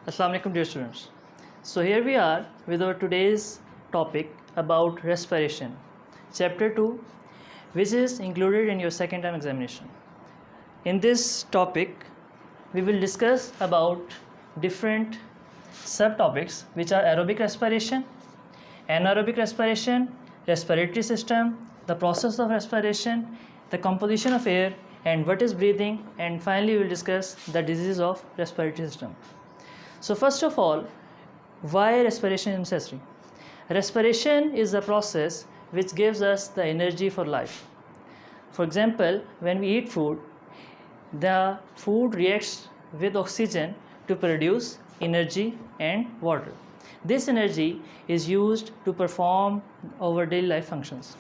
Assalamu alaikum dear students. So here we are with our today's topic about respiration, chapter 2, which is included in your second term examination. In this topic we will discuss about different subtopics which are aerobic respiration, anaerobic respiration, respiratory system, the process of respiration, the composition of air and what is breathing, and finally we will discuss the disease of respiratory system. So first of all, why respiration is necessary? Respiration is a process which gives us the energy for life. For example, when we eat food, the food reacts with oxygen to produce energy and water. This energy is used to perform our daily life functions.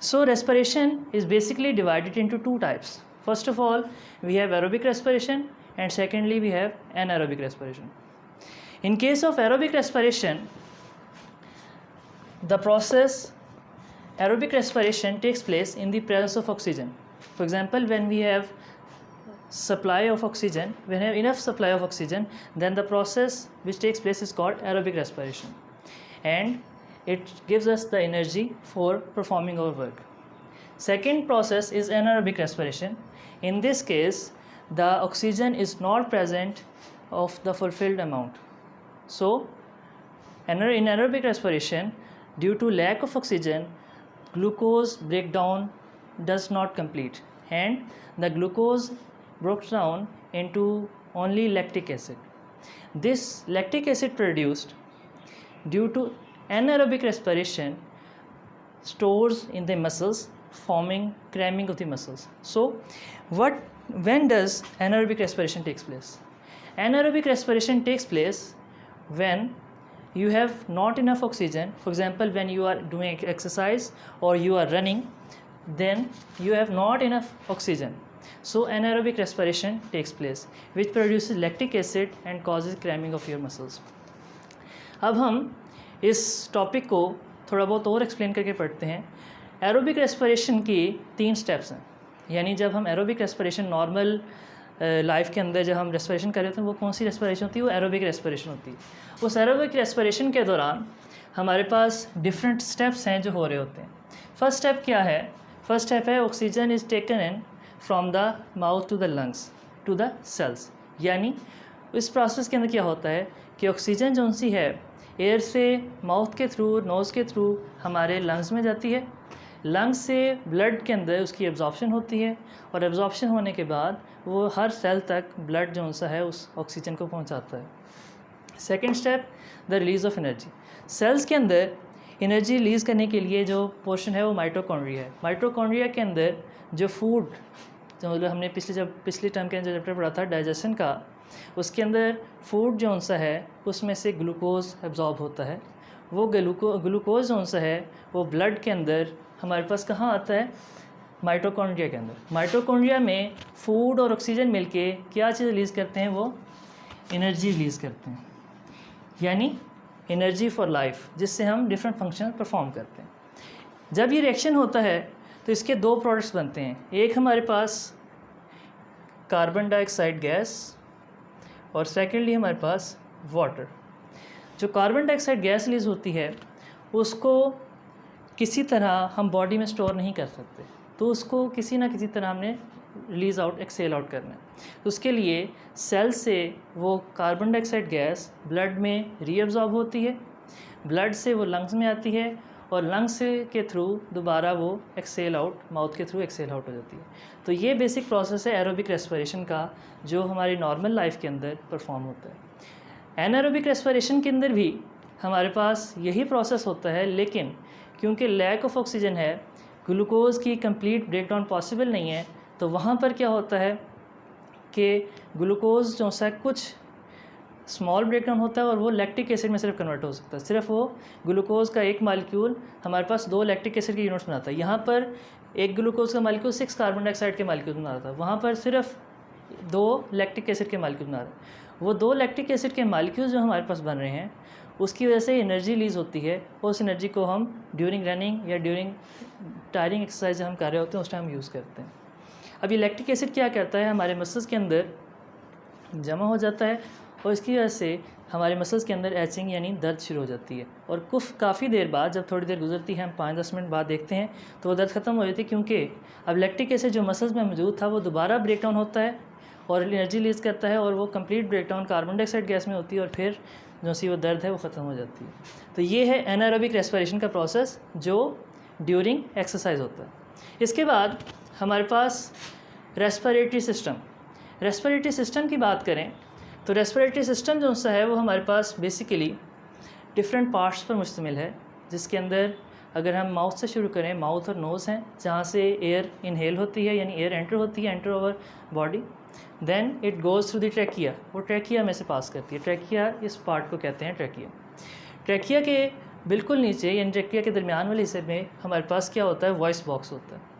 So respiration is basically divided into two types. First of all, we have aerobic respiration, and secondly we have anaerobic respiration. In case of aerobic respiration, the process aerobic respiration takes place in the presence of oxygen. For example, when we have supply of oxygen, when we have enough supply of oxygen, then the process which takes place is called aerobic respiration, and it gives us the energy for performing our work. Second process is anaerobic respiration. In this case, the oxygen is not present of the fulfilled amount. So, in anaerobic respiration, due to lack of oxygen, glucose breakdown does not complete, and the glucose broke down into only lactic acid. This lactic acid produced due to anaerobic respiration stores in the muscles, forming cramming of the muscles. So, when does anaerobic respiration takes place? Anaerobic respiration takes place when you have not enough oxygen. For example, when you are doing exercise or you are running, then you have not enough oxygen. So anaerobic respiration takes place, which produces lactic acid and causes cramming of your muscles. अब हम इस topic को थोड़ा बहुत और explain करके पढ़ते हैं. एरोबिक रेस्पिरेशन की 3 स्टेप्स हैं. यानी जब हम एरोबिक रेस्पिरेशन नॉर्मल लाइफ के अंदर जब हम रेस्पिरेशन कर रहे होते हैं, वो कौन सी रेस्पिरेशन होती है? वो एरोबिक रेस्पिरेशन होती है. उस एरोबिक रेस्पिरेशन के दौरान हमारे पास डिफरेंट स्टेप्स हैं जो हो रहे होते हैं. फर्स्ट स्टेप क्या है? फर्स्ट स्टेप है oxygen is taken in from the mouth to the lungs to the cells. यानी इस प्रोसेस के अंदर क्या होता है कि ऑक्सीजन जो सी है एयर से माउथ के थ्रू, नोज़ के थ्रू हमारे लंग्स में जाती है. लंग्स से ब्लड के अंदर उसकी एब्जॉर्प्शन होती है, और एब्जॉर्प्शन होने के बाद वो हर सेल तक ब्लड जो सा है उस ऑक्सीजन को पहुंचाता है. Second step, the release of energy. Cells के अंदर एनर्जी रिलीज़ करने के लिए जो पोर्शन है वो माइटोकॉन्ड्रिया है. माइटोकॉन्ड्रिया के अंदर जो फूड, जो मतलब हमने पिछले टर्म के अंदर चैप्टर पढ़ा था डाइजेशन का, उसके अंदर फूड जो सा है उसमें से ग्लूकोज एब्जॉर्ब होता है. वो ग्लूकोज जो सा है वो ब्लड के अंदर हमारे पास कहाँ आता है? माइटोकॉन्ड्रिया के अंदर. माइटोकॉन्ड्रिया में फूड और ऑक्सीजन मिलके क्या चीज़ रिलीज़ करते हैं? वो एनर्जी रिलीज़ करते हैं, यानी एनर्जी फॉर लाइफ, जिससे हम डिफरेंट फंक्शन परफॉर्म करते हैं. जब ये रिएक्शन होता है तो इसके 2 प्रोडक्ट्स बनते हैं. एक हमारे पास कार्बन डाइऑक्साइड गैस, और सेकेंडली हमारे पास वाटर. जो कार्बन डाइऑक्साइड गैस रिलीज़ होती है उसको किसी तरह हम बॉडी में स्टोर नहीं कर सकते, तो उसको किसी ना किसी तरह हमने रिलीज़ आउट, एक्सेल आउट करना है. तो उसके लिए सेल से वो कार्बन डाइऑक्साइड गैस ब्लड में रीअब्जॉर्ब होती है, ब्लड से वो लंग्स में आती है, और लंग्स के थ्रू दोबारा वो एक्सेल आउट, माउथ के थ्रू एक्सेल आउट हो जाती है. तो ये बेसिक प्रोसेस है एरोबिक रेस्पिरेशन का, जो हमारी नॉर्मल लाइफ के अंदर परफॉर्म होता है. एनारोबिक रेस्पिरेशन के अंदर भी हमारे पास यही प्रोसेस होता है, लेकिन क्योंकि लैक ऑफ ऑक्सीजन है, ग्लूकोज की कंप्लीट ब्रेकडाउन पॉसिबल नहीं है, तो वहाँ पर क्या होता है कि ग्लूकोज जो सा कुछ स्मॉल ब्रेकडाउन होता है और वो लैक्टिक एसिड में सिर्फ कन्वर्ट हो सकता है. सिर्फ वो ग्लूकोज का एक मालिक्यूल हमारे पास 2 लैक्टिक एसिड के यूनिट्स बनाता है. यहाँ पर एक ग्लूकोज का मालिक्यूल 6 कार्बन डाइऑक्साइड के मालिक्यूल बना रहा था, वहाँ पर सिर्फ 2 लैक्टिक एसिड के मालिक्यूल बना रहे हैं. वो 2 लैक्टिक एसिड के मालिक्यूल जो हमारे पास बन रहे हैं उसकी वजह से एनर्जी रिलीज़ होती है, और उस एनर्जी को हम ड्यूरिंग रनिंग या ड्यूरिंग टायरिंग एक्सरसाइज जब हम कर रहे होते हैं उस टाइम यूज़ करते हैं. अब ये लैक्टिक एसिड क्या करता है? हमारे मसल्स के अंदर जमा हो जाता है और इसकी वजह से हमारे मसल्स के अंदर एचिंग यानी दर्द शुरू हो जाती है। और काफ़ी देर बाद, जब थोड़ी देर गुजरती है, हम 5-10 मिनट बाद देखते हैं तो वो दर्द ख़त्म हो जाती है, क्योंकि अब लैक्टिक एसिड जो मसल्स में मौजूद था वो दोबारा ब्रेक डाउन होता है और एनर्जी रिलीज़ करता है, और वो complete break down carbon dioxide gas में होती है, और फिर जो सी वो दर्द है वो ख़त्म हो जाती है। तो ये है एनारोबिक रेस्पिरेशन का प्रोसेस जो ड्यूरिंग एक्सरसाइज होता है। इसके बाद हमारे पास रेस्पिरेटरी सिस्टम की बात करें तो रेस्पिरेटरी सिस्टम जो सा है वो हमारे पास बेसिकली डिफरेंट पार्ट्स पर मुश्तमिल है, जिसके अंदर अगर हम माउथ से शुरू करें, माउथ और नोज़ हैं जहाँ से एयर इनहेल होती है यानी एयर एंटर होती है, enter over body, then it goes through the trachea, वो ट्रैकिया में से पास करती है। ट्रैकिया इस पार्ट को कहते हैं ट्रैकिया के बिल्कुल नीचे यानी ट्रैकिया के दरमियान वाले हिस्से में हमारे पास क्या होता है, वॉइस बॉक्स होता है।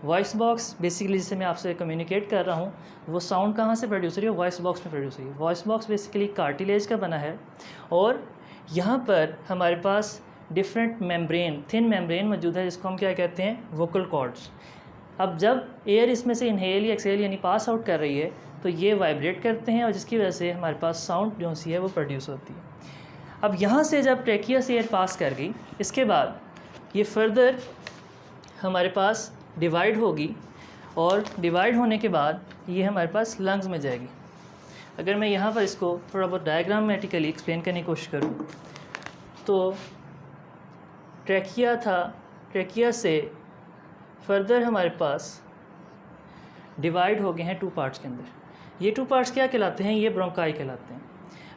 वॉइस बॉक्स बेसिकली जिससे मैं आपसे कम्युनिकेट कर रहा हूँ, वो साउंड कहाँ से प्रोड्यूस हो रही है, वॉइस बॉक्स में प्रोड्यूस हुई है। वॉइस बॉक्स बेसिकली कार्टिलेज का बना है, और यहाँ पर हमारे पास डिफरेंट मेम्ब्रेन, थिन मेम्ब्रेन मौजूद है, जिसको हम क्या कहते हैं, वोकल कॉर्ड्स। अब जब एयर इसमें से इनहेल या एक्सहेल यानी पास आउट कर रही है तो ये वाइब्रेट करते हैं, और जिसकी वजह से हमारे पास साउंड जो सी है वो प्रोड्यूस होती है। अब यहाँ से जब ट्रैकिया से एयर पास कर गई, इसके बाद ये फर्दर हमारे पास डिवाइड होगी, और डिवाइड होने के बाद ये हमारे पास लंग्स में जाएगी। अगर मैं यहाँ पर इसको थोड़ा बहुत डायग्रामेटिकली एक्सप्लेन करने की कोशिश करूँ तो ट्रैकिया से फर्दर हमारे पास डिवाइड हो गए हैं 2 पार्ट्स के अंदर। ये 2 पार्ट्स क्या कहलाते हैं, ये ब्रोंकाई कहलाते हैं।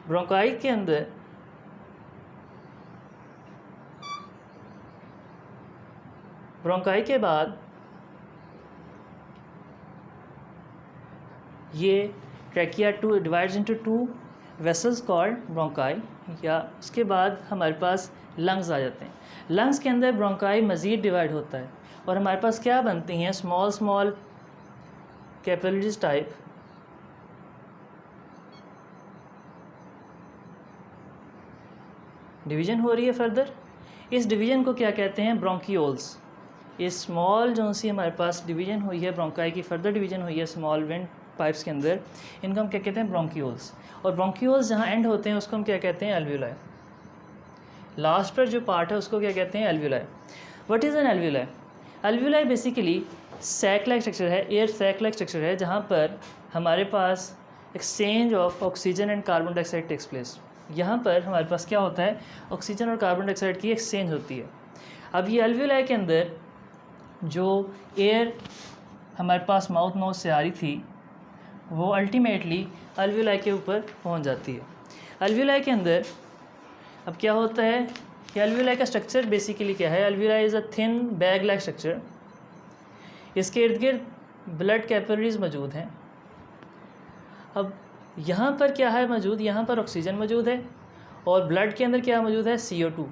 ब्रोंकाई के अंदर ब्रोंकाई के बाद ये trachea divides into 2 vessels called bronchi, या उसके बाद हमारे पास लंग्स आ जाते हैं। लंग्स के अंदर ब्रोंकाई मज़ीद डिवाइड होता है, और हमारे पास क्या बनती हैं, स्मॉल कैपिलरीज टाइप डिवीज़न हो रही है फर्दर। इस डिवीज़न को क्या कहते हैं, ब्रोंकियोल्स। ये स्मॉल जो सी हमारे पास डिवीज़न हुई है ब्रोंकाई की, फर्दर डिवीज़न हुई है स्मॉल वेंट पाइप्स के अंदर, इनको हम क्या कहते हैं, ब्रोंकियोल्स। और ब्रोंकियोल्स जहाँ एंड होते हैं उसको हम क्या कहते हैं, एल्वियोलाई। लास्ट पर जो पार्ट है उसको क्या कहते हैं, alveoli. What is an alveoli? Alveoli basically sac like structure है, एयर सैक लाइक स्ट्रक्चर है, जहाँ पर हमारे पास exchange of oxygen and carbon dioxide takes place. यहाँ पर हमारे पास क्या होता है, ऑक्सीजन और कार्बन डाइऑक्साइड की एक्सचेंज होती है। अब ये एल्वियोलाई के अंदर जो एयर हमारे पास माउथ नोज से आ रही थी वो अल्टीमेटली एल्वियोलाई के ऊपर पहुँच जाती है। एल्वियोलाई के अंदर अब क्या होता है कि एल्वियोलाई का स्ट्रक्चर बेसिकली क्या है, alveoli is a thin bag like structure. इसके इर्द गिर्द ब्लड कैपिलरीज मौजूद हैं। अब यहाँ पर क्या है मौजूद, यहाँ पर ऑक्सीजन मौजूद है, और ब्लड के अंदर क्या मौजूद है, CO2।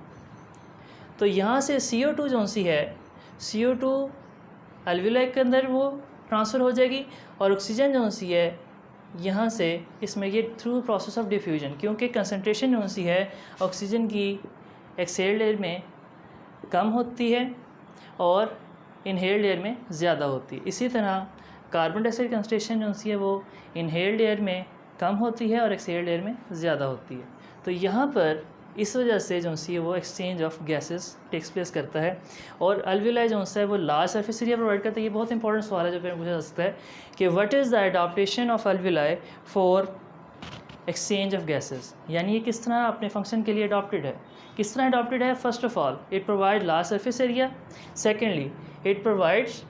तो यहाँ से CO2 जो सी है, CO2 एल्वियोलाई के अंदर वो ट्रांसफ़र हो जाएगी, और ऑक्सीजन जो सी है यहाँ से इसमें ये थ्रू प्रोसेस ऑफ डिफ्यूजन, क्योंकि कंसनट्रेशन जो सी है ऑक्सीजन की एक्सहेल्ड एयर में कम होती है और इनहेल्ड एयर में ज़्यादा होती है। इसी तरह कार्बन डाइऑक्साइड कंसनट्रेशन जो सी है वो इनहेल्ड एयर में कम होती है और एक्सहेल्ड एयर में ज़्यादा होती है। तो यहाँ पर इस वजह से जो सी है वो exchange of gases takes place करता है, और एल्वियोलाई जो है वो लार्ज सरफेस एरिया प्रोवाइड करता है। ये बहुत इंपॉर्टेंट सवाल है जो फिर पूछा जा सकता है कि what is the adaptation of alveoli for exchange of gases, यानी ये किस तरह अपने फंक्शन के लिए अडॉप्टेड है। किस तरह अडॉप्टेड है, first of all it provide large surface area, secondly it provides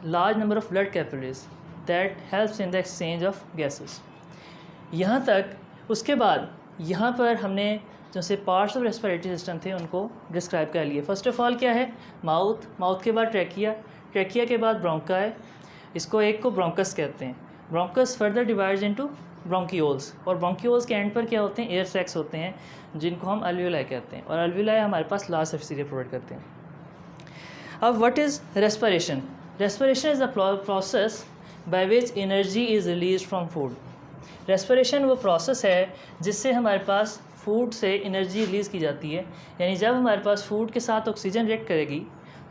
large number of blood capillaries that helps in the exchange of gases. यहाँ तक उसके बाद यहाँ पर हमने जो से पार्ट्स ऑफ रेस्पिरेटरी सिस्टम थे उनको डिस्क्राइब कर लिए। फर्स्ट ऑफ ऑल क्या है, माउथ के बाद ट्रैकिया के बाद ब्रोंकाई, इसको एक को ब्रोंकस कहते हैं। Bronchus further divides into bronchioles, और ब्रोंकियोल्स के एंड पर क्या होते हैं, एयर सैक्स होते हैं जिनको हम एल्वियोलाई कहते हैं, और एल्वियोलाई हमारे पास लार्ज सरफेस एरिया प्रोवाइड करते हैं। अब what is respiration? Respiration is the process by which energy is release from food. Respiration वो प्रोसेस है जिससे हमारे पास फूड से एनर्जी रिलीज़ की जाती है, यानी जब हमारे पास फूड के साथ ऑक्सीजन रिएक्ट करेगी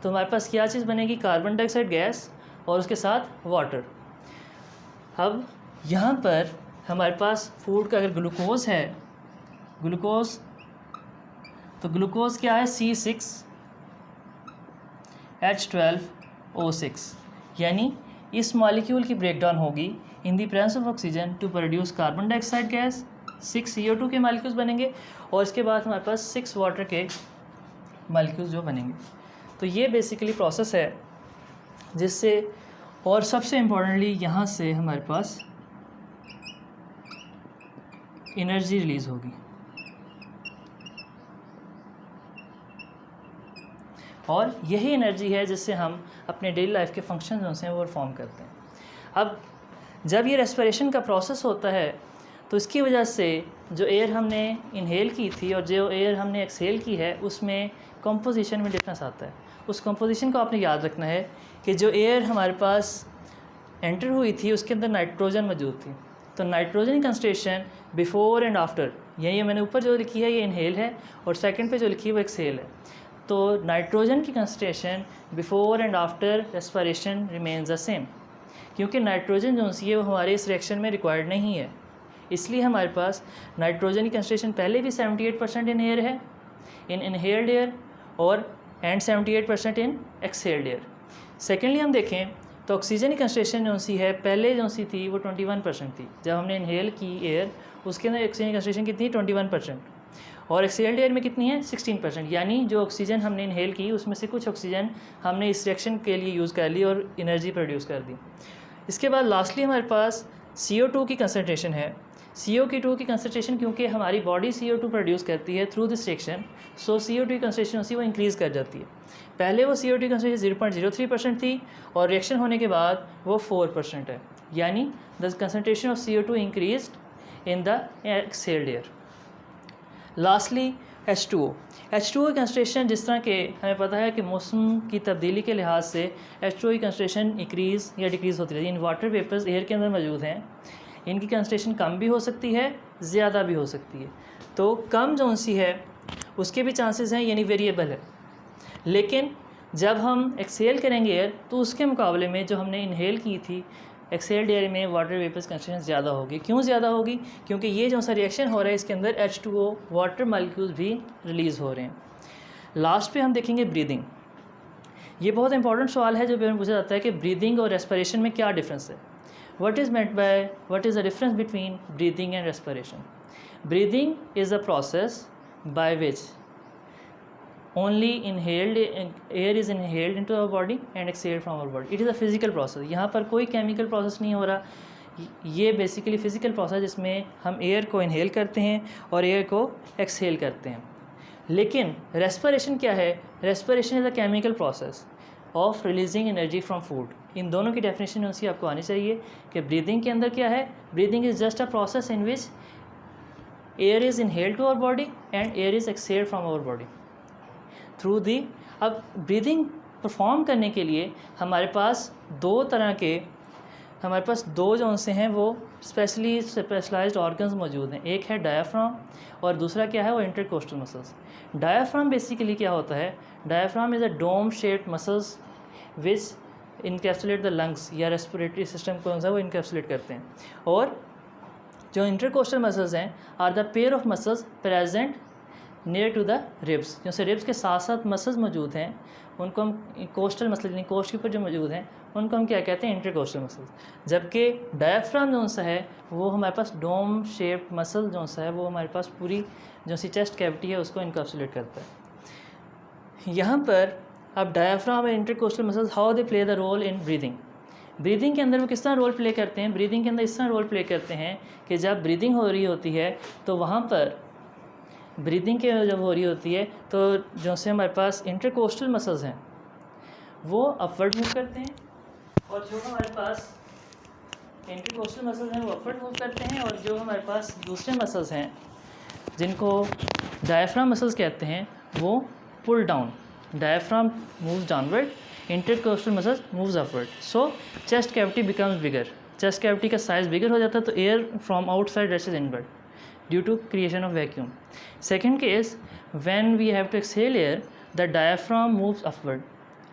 तो हमारे पास क्या चीज़ बनेगी, कार्बन डाइऑक्साइड गैस और उसके साथ वाटर। अब यहाँ पर हमारे पास फूड का अगर ग्लूकोज है, ग्लूकोज, तो ग्लूकोज क्या है C6H12O6, यानी इस मॉलिक्यूल की ब्रेकडाउन होगी in the presence of oxygen to produce carbon dioxide gas, 6 CO2 के मॉलिक्यूल्स बनेंगे और इसके बाद हमारे पास 6 वाटर के मॉलिक्यूल्स जो बनेंगे। तो ये बेसिकली प्रोसेस है जिससे, और सबसे इम्पोर्टेंटली यहाँ से हमारे पास एनर्जी रिलीज़ होगी और यही एनर्जी है जिससे हम अपने डेली लाइफ के फंक्शन जो हैं वो परफॉर्म करते हैं। अब जब ये रेस्पिरेशन का प्रोसेस होता है तो इसकी वजह से जो एयर हमने इनहेल की थी और जो एयर हमने एक्सहेल की है उसमें कंपोजिशन में डिफरेंस आता है। उस कंपोजिशन को आपने याद रखना है कि जो एयर हमारे पास एंटर हुई थी उसके अंदर नाइट्रोजन मौजूद थी, तो नाइट्रोजन की कंसंट्रेशन बिफोर एंड आफ्टर, यही मैंने ऊपर जो लिखी है ये इनहेल है और सेकंड पे जो लिखी है वो एक्सहेल है। तो नाइट्रोजन की concentration before and after respiration remains the same, क्योंकि नाइट्रोजन जो सी है वो हमारे इस रिएक्शन में रिक्वायर्ड नहीं है, इसलिए हमारे पास नाइट्रोजन की कंसंट्रेशन पहले भी 78% इन एयर है, इन इनहेल्ड एयर, और and 78% in exhaled air. Secondly हम देखें तो ऑक्सीजन की कंसंट्रेशन जो सी है पहले जो सी थी वो 21% थी, जब हमने इनहेल की एयर उसके अंदर ऑक्सीजन की कंसंट्रेशन कितनी 21%, और एक्सहेल्ड एयर में कितनी है 16%, यानी जो ऑक्सीजन हमने इनहेल की उसमें से कुछ ऑक्सीजन हमने इस रिएक्शन के लिए यूज़ कर ली और एनर्जी प्रोड्यूस कर दी। इसके बाद लास्टली हमारे पास CO2 की कंसंट्रेशन है। CO2 की कंसंट्रेशन क्योंकि हमारी बॉडी CO2 प्रोड्यूस करती है through this reaction, so CO2 की कंसंट्रेशन उसी वो इंक्रीज़ कर जाती है। पहले वो CO2 की कंसंट्रेशन 0.03% थी और रिएक्शन होने के बाद वो 4% है, यानी the concentration of CO2 increased in the exhaled air. Lastly H2O की कंसंट्रेशन, जिस तरह के हमें पता है कि मौसम की तब्दीली के लिहाज से H2O की कंसंट्रेशन इंक्रीज़ या डिक्रीज़ होती रहती है। इन वाटर वेपर्स एयर के अंदर मौजूद हैं, इनकी कंसंट्रेशन कम भी हो सकती है, ज़्यादा भी हो सकती है। तो कम जो सी है उसके भी चांसेस हैं, यानी वेरिएबल है, लेकिन जब हम एक्सहेल करेंगे एयर तो उसके मुकाबले में जो हमने इनहेल की थी एक्सहेल्ड एयर में वाटर वेपर्स कंसंट्रेशन ज़्यादा होगी। क्यों ज़्यादा होगी? क्योंकि ये जो सा रिएक्शन हो रहा है इसके अंदर H2O वाटर मॉलिक्यूल्स भी रिलीज़ हो रहे हैं। लास्ट पे हम देखेंगे ब्रीदिंग। ये बहुत इंपॉर्टेंट सवाल है जो पूछा जाता है कि ब्रीदिंग और रेस्पिरेशन में क्या डिफरेंस है। What is the difference between breathing and respiration? Breathing is a process by which only inhaled air is inhaled into our body and exhaled from our body. It is a physical process. यहाँ पर कोई chemical process नहीं हो रहा, ये basically physical process जिसमें हम air को इनहेल करते हैं और एयर को एक्सहेल करते हैं। लेकिन रेस्पिरेशन क्या है? Respiration is a chemical process of releasing energy from food. इन दोनों की डेफिनेशन उसकी आपको आनी चाहिए कि ब्रीदिंग के अंदर क्या है। Breathing is just a process in which air is inhaled to our body and air is exhaled from our body through the. अब ब्रीदिंग परफॉर्म करने के लिए हमारे पास दो जो से हैं वो स्पेशलाइज्ड ऑर्गन्स मौजूद हैं। एक है डायाफ्राम और दूसरा क्या है वो इंटरकोस्टल मसल्स। डायाफ्राम बेसिकली क्या होता है? Diaphragm is a dome shaped muscles which encapsulate the lungs या रेस्पिरेटरी सिस्टम को वो इनकैप्सुलेट करते हैं। और जो इंटरकोस्टल मसल्स हैं are the pair of muscles present near to the ribs. जैसे रिब्स के साथ साथ मसल्स मौजूद हैं उनको हम कोस्टल मसल यानी कोस्ट के ऊपर जो मौजूद हैं उनको हम क्या कहते हैं? Intercostal muscles. जबकि डायफ्राम जो सा है वो हमारे पास डोम शेप्ड मसल जो सा है वो हमारे पास पूरी जो सी चेस्ट कैविटी है उसको इनकैप्सुलेट करता है। यहाँ पर अब डायफ्राम और intercostal muscles how they play the role in breathing. Breathing के अंदर वो किस तरह रोल प्ले करते हैं? ब्रीदिंग के अंदर इस तरह रोल प्ले करते हैं कि जब ब्रीदिंग हो रही होती है तो वहाँ पर ब्रीदिंग के जब हो रही होती है तो जो से हमारे पास इंटरकोस्टल मसल्स हैं वो अपवर्ड मूव करते हैं और जो हमारे पास इंटरकोस्टल मसल्स हैं वो अपवर्ड मूव करते हैं, और जो हमारे पास दूसरे मसल्स हैं जिनको डायफ्राम मसल्स कहते हैं वो pull down. Diaphragm moves downward, intercostal muscles moves upward. So chest cavity becomes bigger. Chest cavity का साइज़ बिगर हो जाता है तो air from outside rushes inward due to creation of vacuum. Second case, when we have to exhale air, the diaphragm moves upward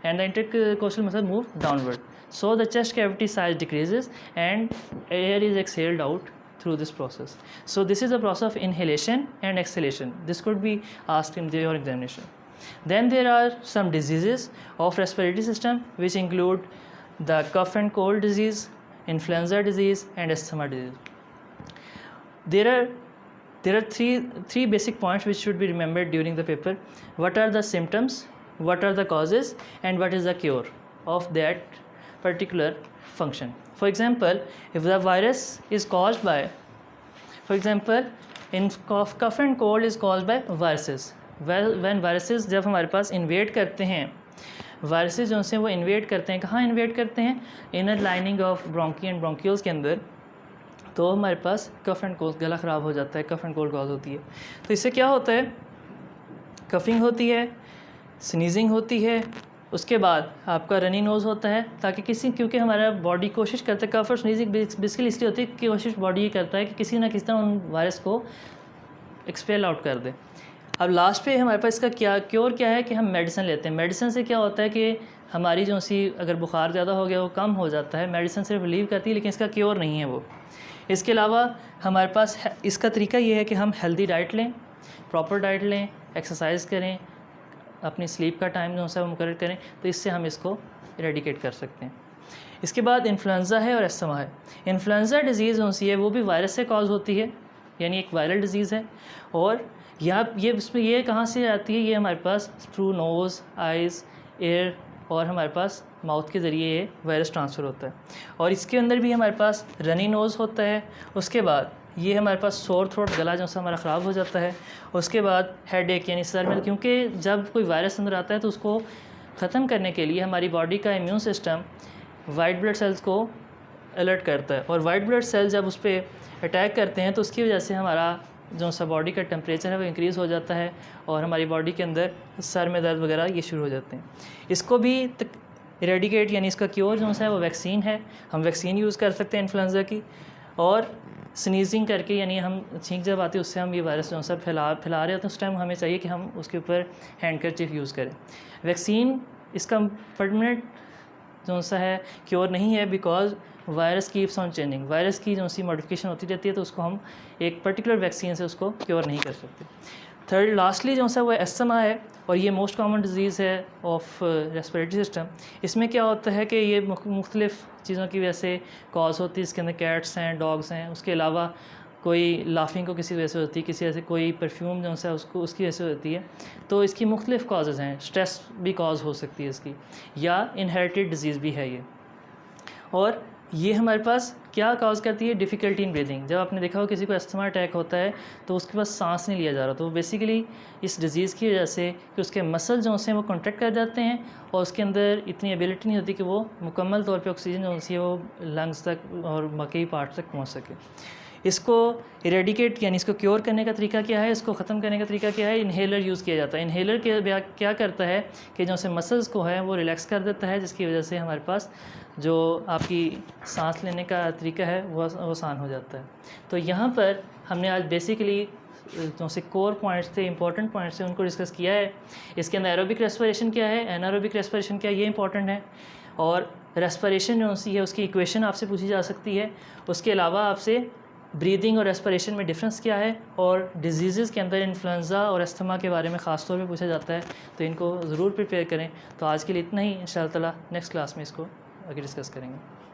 and the intercostal muscle moves downward. So the chest cavity size decreases and air is exhaled out through this process. So this is the process of inhalation and exhalation. This could be asked in your examination. Then there are some diseases of respiratory system which include the cough and cold disease, influenza disease and asthma disease. There are three basic points which should be remembered during the paper. What are the symptoms, what are the causes, and what is the cure of that particular function. For example, if the virus is caused by, for example, in cough and cold is caused by viruses. When viruses जब हमारे पास invade करते हैं, viruses जो से वो invade करते हैं, कहाँ इन्वेड करते हैं? Inner lining of bronchi and bronchioles के अंदर, तो हमारे पास कफ एंड कोल्ड, गला ख़राब हो जाता है, कफ एंड कोल्ड कॉज होती है. तो इससे क्या होता है? कफिंग होती है, स्नीजिंग होती है, उसके बाद आपका रनी नोज़ होता है, ताकि क्योंकि हमारा बॉडी कोशिश करता है, कफ और स्नीजिंग बेसिकली इसलिए होती है कि कोशिश बॉडी ये करता है कि किसी ना किसी तरह उन वायरस को एक्सपेल आउट कर दे. अब लास्ट पे हमारे पास इसका क्या क्योर क्या है कि हम मेडिसिन लेते हैं. मेडिसिन से क्या होता है कि हमारी जो सी अगर बुखार ज़्यादा हो गया वो कम हो जाता है. मेडिसिन सिर्फ रिलीव करती है, लेकिन इसका क्योर नहीं है वो. इसके अलावा हमारे पास इसका तरीका ये है कि हम हेल्दी डाइट लें, प्रॉपर डाइट लें, एक्सरसाइज करें, अपनी स्लीप का टाइम जो सा वो मुकर्रर करें, तो इससे हम इसको इरेडिकेट कर सकते हैं. इसके बाद इन्फ्लुएंज़ा है और अस्थमा है. इन्फ्लुएंज़ा डिज़ीज़ जो सी है वो भी वायरस से कॉज होती है, यानी एक वायरल डिज़ीज़ है. और ये कहाँ से आती है? ये हमारे पास थ्रू नोज़, आइज़, एयर और हमारे पास माउथ के ज़रिए ये वायरस ट्रांसफ़र होता है. और इसके अंदर भी हमारे पास रनी नोज़ होता है. उसके बाद ये हमारे पास सोर थ्रोट, गला जो सा हमारा ख़राब हो जाता है. उसके बाद हेडेक यानी सर में, क्योंकि जब कोई वायरस अंदर आता है तो उसको ख़त्म करने के लिए हमारी बॉडी का immune system white blood cells को अलर्ट करता है. और वाइट ब्लड सेल्स जब उस पर अटैक करते हैं तो उसकी वजह से हमारा जो सा बॉडी का टेम्परेचर है वो इंक्रीज़ हो जाता है और हमारी बॉडी के अंदर सर में दर्द वगैरह ये शुरू हो जाते हैं. इसको भी इरेडिकेट यानी इसका क्योर जो है वो वैक्सीन है. हम वैक्सीन यूज़ कर सकते हैं इन्फ्लुएंज़ा की. और स्नीजिंग करके, यानी हम छींक जब आती है उससे हम ये वायरस जो सा फैला रहे होते हैं, उस टाइम हमें चाहिए कि हम उसके ऊपर हैंडकरचीफ यूज़ करें. वैक्सीन इसका परमानेंट जो सा है क्योर नहीं है, because virus keeps on changing. Virus की जो सी मॉडिफिकेशन होती रहती है, तो उसको हम एक पर्टिकुलर वैक्सीन से उसको क्योर नहीं कर सकते. थर्ड लास्टली जो सा वो अस्थमा है, और ये मोस्ट कॉमन डिज़ीज़ है ऑफ रेस्पिरेटरी सिस्टम. इसमें क्या होता है कि ये मुख्तलिफ़ चीज़ों की वजह से कॉज होती है. इसके अंदर कैट्स हैं, डॉग्स हैं. उसके अलावा कोई लाफिंग को किसी वजह से होती है, किसी वजह से कोई परफ्यूम जो है उसको उसकी वजह से होती है. तो इसकी मुख्तलिफ़ कॉजेज़ हैं. स्ट्रेस भी कॉज हो सकती है इसकी, या इनहेरिटेड डिज़ीज़ भी है ये. और ये हमारे पास क्या कॉज करती है? Difficulty in breathing. जब आपने देखा हो किसी को अस्थमा अटैक होता है तो उसके पास सांस नहीं लिया जा रहा, तो बेसिकली इस डिज़ीज़ की वजह से कि उसके मसल जो हैं वो कॉन्ट्रैक्ट कर जाते हैं और उसके अंदर इतनी एबिलिटी नहीं होती कि वो मुकम्मल तौर पे ऑक्सीजन जो है वो लंग्स तक और बाकी पार्ट तक पहुँच सके. इसको इरेडिकेट यानी इसको क्योर करने का तरीका क्या है? इसको ख़त्म करने का तरीका क्या है? इन्हेलर यूज़ किया जाता है. इन्हेलर के क्या करता है कि जो से मसल्स को है वो रिलैक्स कर देता है, जिसकी वजह से हमारे पास जो आपकी सांस लेने का तरीका है वो आसान हो जाता है. तो यहाँ पर हमने आज बेसिकली जो से कोर पॉइंट्स थे, इंपॉर्टेंट पॉइंट्स थे, उनको डिस्कस किया है. इसके अंदर एरोबिक रेस्पिरेशन क्या है, एनारोबिक रेस्पिरेशन क्या है, ये इंपॉर्टेंट है. और रेस्पिरेशन जो सी है उसकी इक्वेशन आपसे पूछी जा सकती है. उसके अलावा आपसे ब्रीदिंग और रेस्पिरेशन में डिफरेंस क्या है, और डिजीज़ के अंदर इन्फ्लुएंज़ा और अस्थमा के बारे में ख़ास तौर पे पूछा जाता है. तो इनको ज़रूर प्रिपेयर करें. तो आज के लिए इतना ही. इंशाअल्लाह ताला नेक्स्ट क्लास में इसको आगे डिस्कस करेंगे.